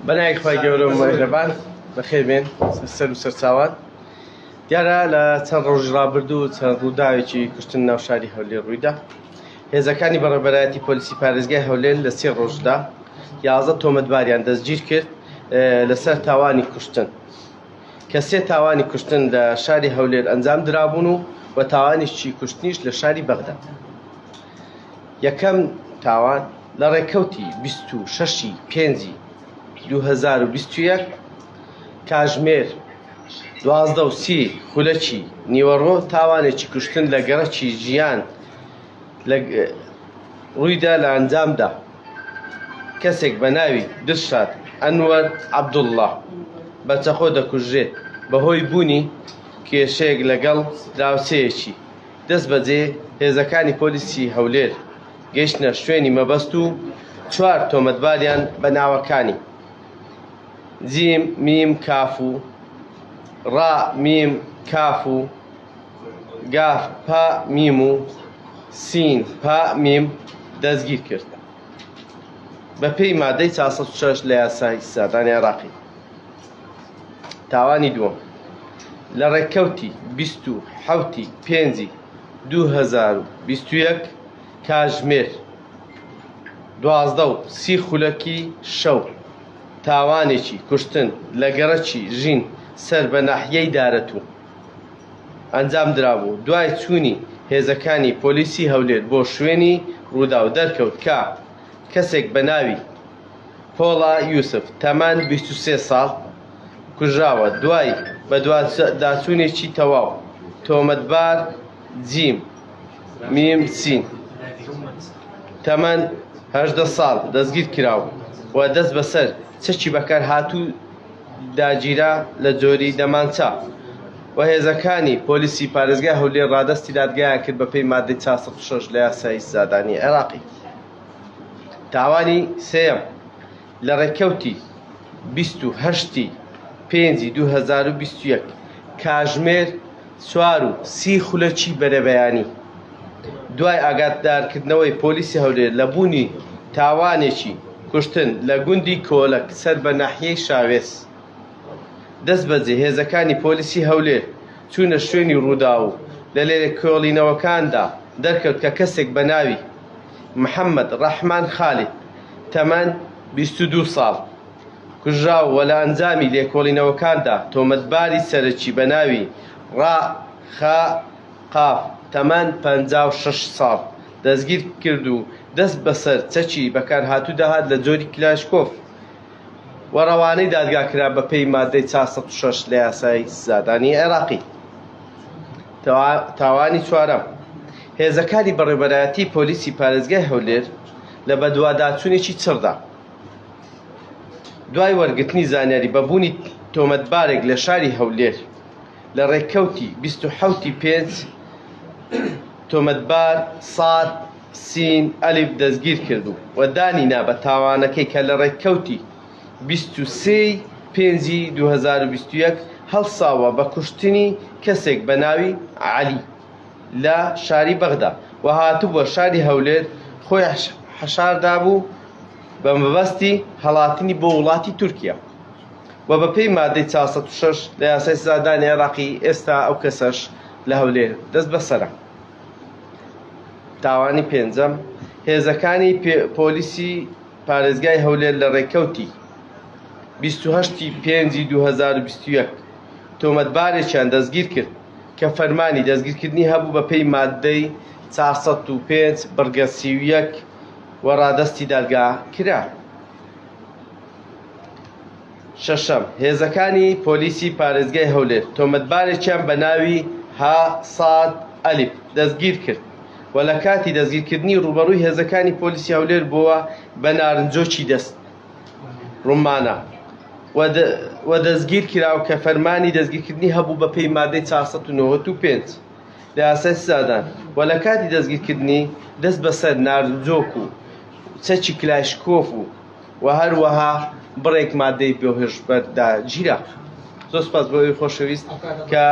بەنای خی گەورە و مهرەبان بەخێربێن سەر و سەرچاوان دیارە لە چەند ڕۆژ ڕابردوو چەند ڕووداوێکی کوشتن ناو شاری هەولێر ڕوویدا. هێزەکانی بەڕێبەرایەتی پۆلیسی پارێزگای هەولێر لە 3 ڕۆژدا 11 تۆمەتباریان دەستگیر کرد لەسەر تاوانی کوشتن کە 3 تاوانی کوشتن لە شاری هەولێر ئەنجام درابوون و تاوانیشی کوشتنیش لە شاری بەغدا. یەکەم تاوان لە ڕێکەوتی 26/5/2021 کاتژمێر 12:30 خولەکی نیوەڕۆ تاوانێکی کوشتن لە گەڕەکی ژیان ڕوویدا لە ئەنجامدا. کەسێک بە ناوی دڵشاد ئەنوەر عەبدوڵڵا بەچەخۆ دەکوژرێت بەهۆی بوونی کێشەیەک لەگەڵ دراوسەیەکی. دەست بەجێ هێزەکانی پۆلیسی هەولێر گەیشتنە شوێنی مەبەست و 4 تۆمەتباریان بە ناوەکانی جیم میم کاف و ڕا میم کاف و گاف پا میم و سین پا میم دەستگیر کرد بە پێی مادەی 406 لە یاسای سەردانی عێراقی. تاوانی دووەم لە ڕێکەوتی 27/5/2021 کاتژمێر 12:30 خولەکی شەو تاوانێکی کوشتن لە گەڕەکی ژین سەر بە ناحیەی دارەتوو ئەنجام درابوو. دوای چوونی هێزەکانی پۆلیسی هەولێر بۆ شوێنی ڕوودا و دەرکەوت کە کەسێک بە ناوی پۆڵا یوسف تەمان 23 ساڵ کوژراوە دوای بە داچوونێکی تەواو. تۆمەتبار جیم میم سین تەمان 18 ساڵ دەستگیر کراوە و دەست بەسەر چەکی بەکار هاتوو داگیرا لە جۆری دەمانچە و هێزەکانی پۆلیسی پارێزگای هەولێر ڕادەستی دادگایان کرد بە پێی مادەی 406 لە یاسای سەردانی عێراقی. تاوانی سێیەم لە ڕێکەوتی 28/5/2021 کاتژمێر 4:30 خولەکی بەرەبەیانی دوای ئاگادارکردنەوەی پۆلیسی هەولێر لە بوونی تاوانێکی کوشتن لە گوندی کۆلک سەر بە ناحیەی شاوێز. دەست بەجێ هێزەکانی پۆلیسی هەولێر چوونە شوێنی ڕوودا و لە لێرە کۆڵینەوەکاندا دەرکەوت کە کەسێک بە ناوی محەممەد ڕەحمان خالید تەمان 22 ساڵ کوژراوە و لە ئەنجامی لێکۆڵینەوەکاندا تۆمەتباری سەرەکی بە ناوی ڕا خا قاف تەمان 56 ساڵ دەستگیر کرد و دەست بەسەر چەکی بەکار هاتوو داهات لە جۆری کلاشکۆف و ڕەوانەی دادگاکرا بە پێی مادەی 406 لە یاسای سەردانی عێراقی. تاوانی چوارەم هێزەکانی بەڕێبەرایەتی پۆلیسی پارێزگای هەولێر لە بەدواداچوونێکی چڕدا دوای وەرگرتنی زانیاری بەبوونی تۆمەتبارێک لە شاری هەولێر لە ڕێکەوتی 27/5 تۆمەتبار ساد سین ئەلیف دەستگیر کردو و دانینا بە تاوانەکەی کە لە ڕێکەوتی 23/5/2021 هەڵساوە بە کوشتنی کەسێک بە ناوی عەلی لە شاری بەغدا و هاتوو بۆ شاری هەولێر خۆی حەشاردا بوو بە مەبەستی هەڵاتنی بۆ وڵاتی تورکیا و بە پێی مادەی 406 لە یاسای سەردانی عێراقی ئێستا ئەو کەسەش لە هەولێر دەست بەسەرە. تاوانی پێنجەم هێزەکانی پۆلیسی پارێزگای هەولێر لە ڕێکەوتی 28/5/2021 تۆمەتبارێکیان دەستگیر کرد کە فەرمانی دەستگیرکردنی هەبوو بە پێی مادەی 405 و ڕادەستی دادگا کرا. شەشەم هێزەکانی پۆلیسی پارێزگای هەولێر تۆمەتبارێکیان بە ناوی ها ساد ئەلیف دەستگیر کرد و لە کاتی دەستگیرکردنی ڕوبەڕووی هێزەکانی پۆلیسی هەولێر بووە بە نارنجۆکی دەست ڕوومانە و دەستگیر کراوە کە فەرمانی دەستگیرکردنی هەبوو بە پێی مادەی 495 لە یاسای سەردان و لە کاتی دەستگیرکردنی دەست بەسەر نارنجۆک و چەکی کلاشکۆف و هەروەها بڕێک مادەی بێهێژبەردا گیرا. زۆر سپاس بۆ ئەوەی خۆشەویست کە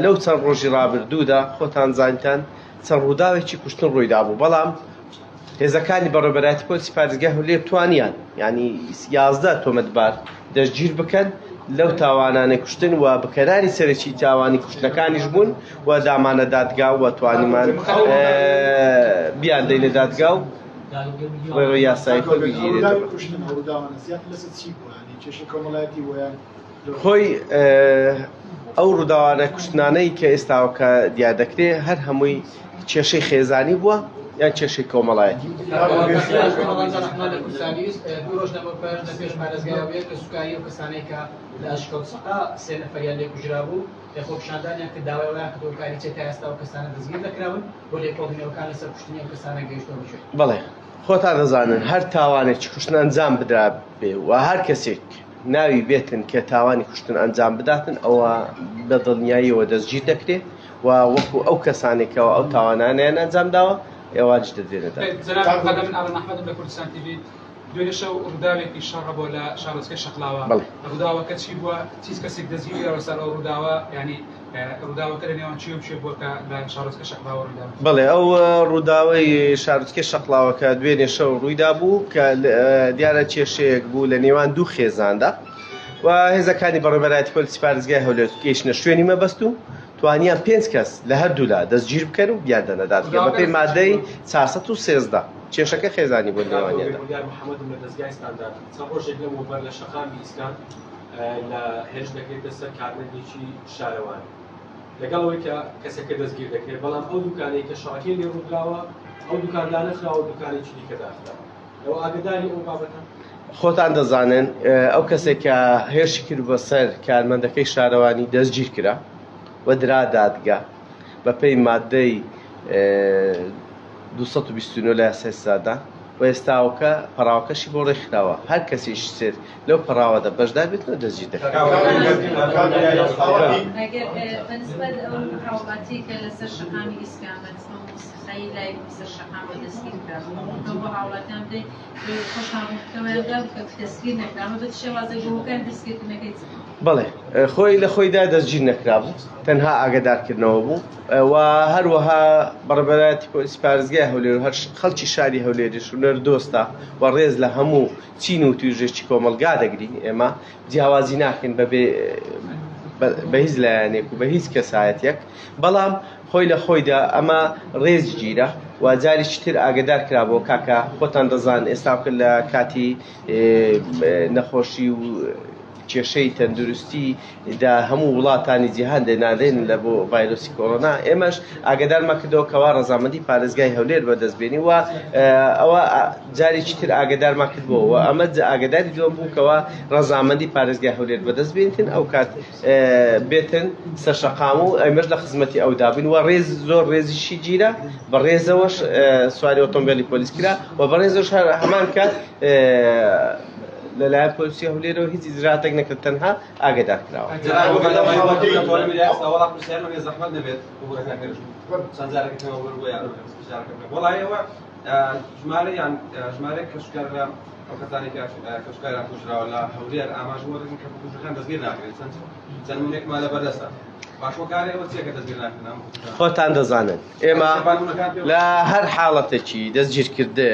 لەو چەند ڕۆژی ڕابردوودا خۆتان زانیتان چەند ڕووداوێکی کوشتن ڕوویدا بوو، بەڵام هێزەکانی بەڕێوەبەرایەتی پۆلیسی پارێزگای هەولێر توانیان یعنی 11 تۆمەتبار دەستگیر بکەن لەو تاوانانەی کوشتن و بەکەرانی سەرەکی تاوانی کوشتنەکانیش بوون و دامانە دادگا و توانیمان بیان دەینە دادگا و ڕێڕە یاسایی خۆی بگیرێتەوە. خۆی ئەو ڕووداوانە کوشتنانەی کە ئێستاوەکە دیار دەکرێت هەر هەمووی کێشەی خێزانی بووە یان کێشەی کۆمەڵایەتی. دوو ڕۆژ لەمە پێش پارێزگای بێت لە سوکایی و کەسانەی کە لە ئەشکەوتسەقا سێ نەفەریان لێ کوژرا بوو خۆپیشاندانیان کە داوایان کردەوە کاری چێت تا ئێستا و کەسانە دەستگیر دەکراون بۆ لێکۆڵینەوەکان لەسەر کوشتنی ئەو کەسانە گەیشتەوە بچێت. بەڵێ خۆتان دەزانن هەر تاوانێکی کوشتن ئەنجام بدرا بێ و هەر کەسێک ناوی بێتن کە تاوانی کوشتن ئەنجام بداتن ئەوە بە دڵنیاییەوە دەستگیر دەکرێت و وەکو ئەو کەسانێکەوە ئەو تاوانانیان ئەنجام داوە ئێواج دەدێنێتەوە. من ئاڵ محمەد لە کوردستان تیڤ دوێنێ شەو ڕووداوێکی شەڕە بۆ لە شارۆچکەی شەقلاوە. ڕووداوەکە چی بووە؟ چیز کەسێک دەستگیریەوە سەر ئەو ڕووداوە ینی ڕووداوەکە لە نێوان چی و چێ بووە کە لە شارۆچکەی شەقلاوە ڕوویدا؟ بەڵێ ئەو ڕووداوەی شارۆچکەی شەقلاوەکە دوێنێ شەو ڕوویدا بوو کە دیارە کێشەیەک بوو لە نێوان دوو خێزاندا و هێزەکانی بەڕێوەبەرایەتی پۆلیسی پارێزگای هەولێر گەیشتنە شوێنی مەبەست و توانیان 5 کەس لە هەردوولا دەستگیر بکەن و بیان دەنە دادگا بەپێی مادەی 413 کێشەکە خێزانی بۆ نێوانیاندا. محەممەد لە دەستگای ستاندارد چەند ڕۆژێک لە مۆبەر لە شەقامی ئیسکان لە هێرش دەکرێتە سەر کارمەندێکی شارەوان لەگەڵەوەی کە کەسەکە دەستگیر دەکرێت بەڵام ئەو دوکانەی کە شەڕەکەی لێ ڕوودراوە ئەو دوکاندانە خراوە دوکانێکی دیکە داخرا ئەو ئاگداری ئەو بابەتە خۆتان دەزانن ئەو کەسێک کە هێرشی کرد بەسەر کارمەندەکەی شارەوانی دەستگیر کرا و درا دادگا بەپێی مادەی 229 لە یاسای سادا و ئێستاوەکە پەراوەکەشی بۆ ڕێکخراوە هەر کەسیش سێت لەو پەراوەدا بەشدار بێتەوە دەستگیر دەکرێت. بالنسبة للحواباتي لسر شقامي إسكان خیلی لای سر شقام و دستگیر کرد. تو با حوالاتم دی خوشحال محتوای داد که دستگیر نکردم. و شوازه گوکن دستگیر نکرد. بله خۆی لە خۆیدا دەستگیر نەکرابوو تەنها ئاگادارکردنەوە بوو و هەروەها بەڕێوەبەرایەتی پۆلیسی پارێزگای هەولێر و هەر خەڵکی شاری هەولێریش و نەردۆستە و ڕێز لە هەموو چین و توێژێکی کۆمەلگا دەگرین ئێمە جیاوازی ناکەین بە هیچ لایەنێک و بە هیچ کەسایەتێک بەڵام خۆی لە خۆیدا ئەمە ڕێزی گیرە و جاریشی تر ئاگدار کرابەوە کاکە خۆتان دەزان ئێستا لە کاتی نەخۆشی و کێشەی تەندروستی دا هەموو وڵاتانی جیهان دەنادێن لە بۆ ڤایرۆسی کۆڕۆنا ئێمەش ئاگدارمان کردەوە کەوا ڕەزامەندی پارێزگای هەولێر بەدەستبێنی و ئەوە جارێکی تر ئاگدارمان کردبووە و ئەمە ئاگداری دووەم بوو کەوا ڕەزامەندی پارێزگای هەولێر بەدەستبێنتن ئەو کات بێتن سەر شەقام و ئەمەش لە خزمەتی ئەو دابن و ڕێز زۆر ڕێزیشی گیرە بە ڕێزەوەش سواری ئۆتۆمبیلی پۆلیس کرا و بە ڕێزەوەش هەمان کات لەلایەن پۆلیسی هەولێرەوە هیچ ئیجراتێک نەکرد تەنها ئاگادار کراوە. زەحمەت دەبێت وڵایەوە ژمارە یان ژمارەی کەشکارە ئەو کەسانی کەشکاریان کوژراوە لە هەولێر ئاماژەوە دەکەن کە کوژەکان دەستگیر ناکرێت چەند منێکمان لەبەردەستە. خۆتان دەزانن ئێمە لە هەر حاڵەتێکی دەستگیرکردە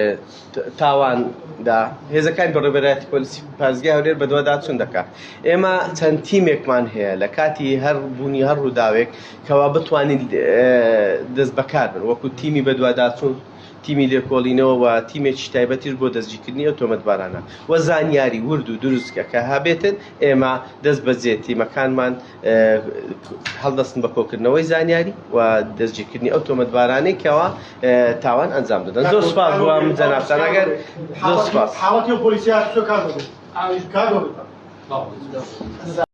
تاواندا هێزەکانی بەڕێوەبەرایەتی پۆلیسی پارێزگای هەولێر بەدواداچوون دەکات. ئێمە چەند تیمێکمان هەیە لە کاتی هەر بوونی هەر ڕووداوێک کەوا بتوانین دەست بەکار بن وەکو تیمی بەدواداچوون تیمی لێکۆڵینەوە و تیمێکی تایبەتیش بۆ دەستگیرکردنی ئەو تۆمەتبارانە و زانیاری ورد و دروستکە کە هەبێتن ئێمە دەست بەجێ تیمەکانمان هەڵدەستن بە کۆکردنەوەی زانیاری و دەستگیرکردنی ئەو تۆمەتبارانەی کەوا تاوان ئەنجام دەدەن. زۆر سوپاس بۆ جەنابتان ئەگەر زۆر سوپاس. حاڵەتی پۆلیسیات کار